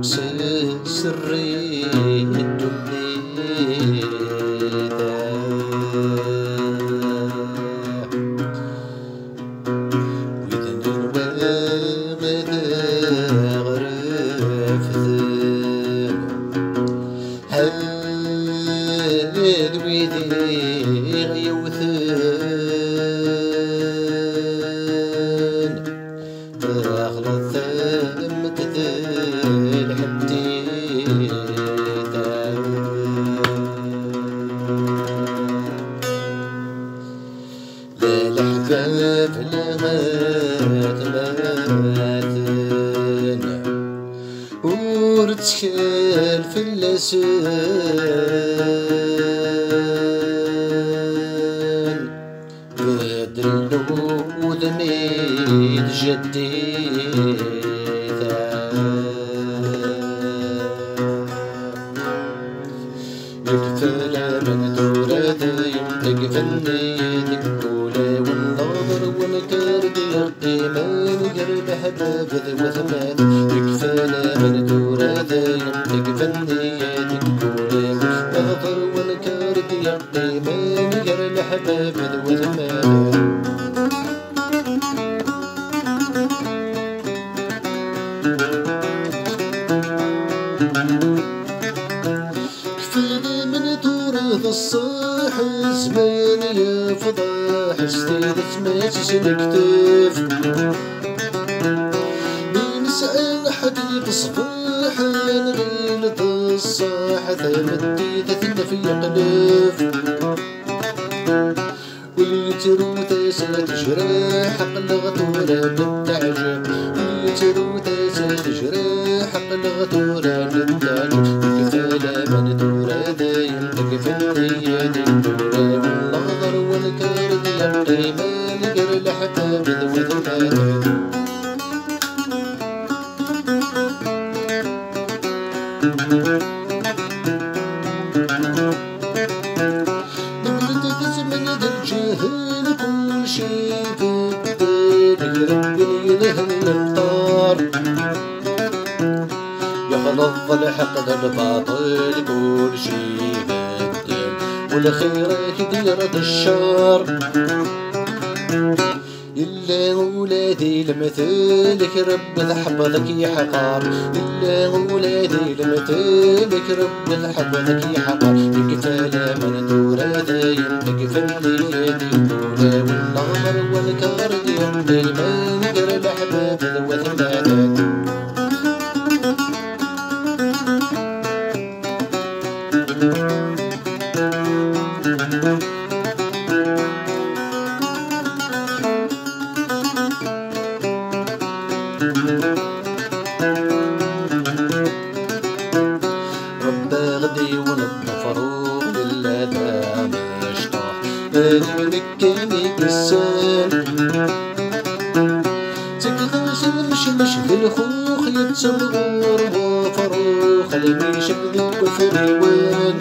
سري الدنيا وإذن الوامد غرف ذن هاد ويدي غيوثن أغلط متذل حديدا لا الأحباب لغات ماتن ورتشكال في اللسان بدلو ودنيد جديدا يكفل من دورة يمتقفني دكولة والنظر والكرد يقيمان قرب حباب ذو ثمان يكفل من دورة يمتقفني دكولة والنظر والكرد يقيمان قرب حباب ذو ثمان كفانا من تورث الصاح زمان يا فضاح استيدت ما تسلكتف من سأل حديث صباح نغيلة الصاح ثمدي تثنى في قلف واليتروت ستجرح قلغت ولا بالتعجب واليتروت ستجرح قلغت ولا بالتعجب كفالا من دورة دايم تكفلني يدي الدورة والنظر والكرد يقيمان قر الأحباب ذو ثمان الجهل كل شي بدل يربي له المختار يغلظ الحق الباطل كل شي بدل والخير كدير الشر إلا ولادي لمثلك رب حفظك يا حقار إلا ولادي لمثلك رب حفظك يا حقار يكفالا من دورة دايم تكفلني يدي الدورة والنظر والكرد يقضي ما نقر الأحباب ذو ثمانات رب غدي ونظفرو إلا ذا مشطح هذي مكاني قسام تكغاش المشمش بالخوخ يتصور وفروخ الميش بذوق فريوان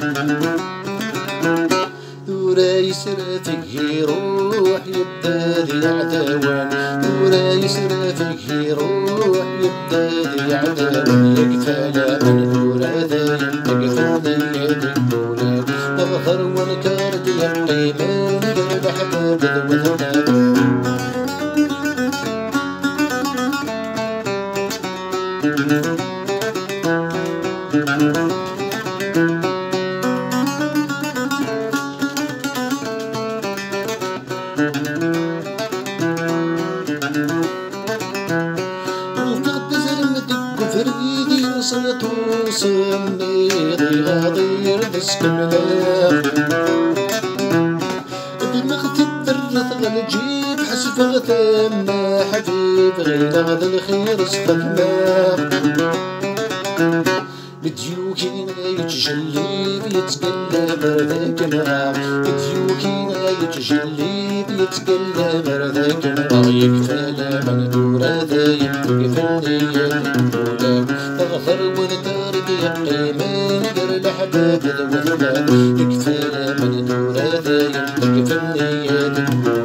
ثورا يسرى فيك يروح يبدا ذي عداوان ثورا يسرى فيك يروح يبدا ذي عداوان يكفالا من ثورا دايم تكفلني يدي الدولة أظهر والكرد يقيمان قرب حباب ذو ثمان فريدي صلت وصلني غاضي رزق الملاك بمغتي الدرة غنجيب حسب غثما حبيب غير غدا الخير صفت ماء بديوكينا يتجلي بيتقلى مرذاك معاه بديوكينا يتجلي بيتقلى مرذاك معاه يكفالا من دورة دايم تكفلني يدي الدولة أغفر والكرد يقيمان قر الأحباب ذو ثمان يكفالا من دورة دايم تكفلني يدي الدولة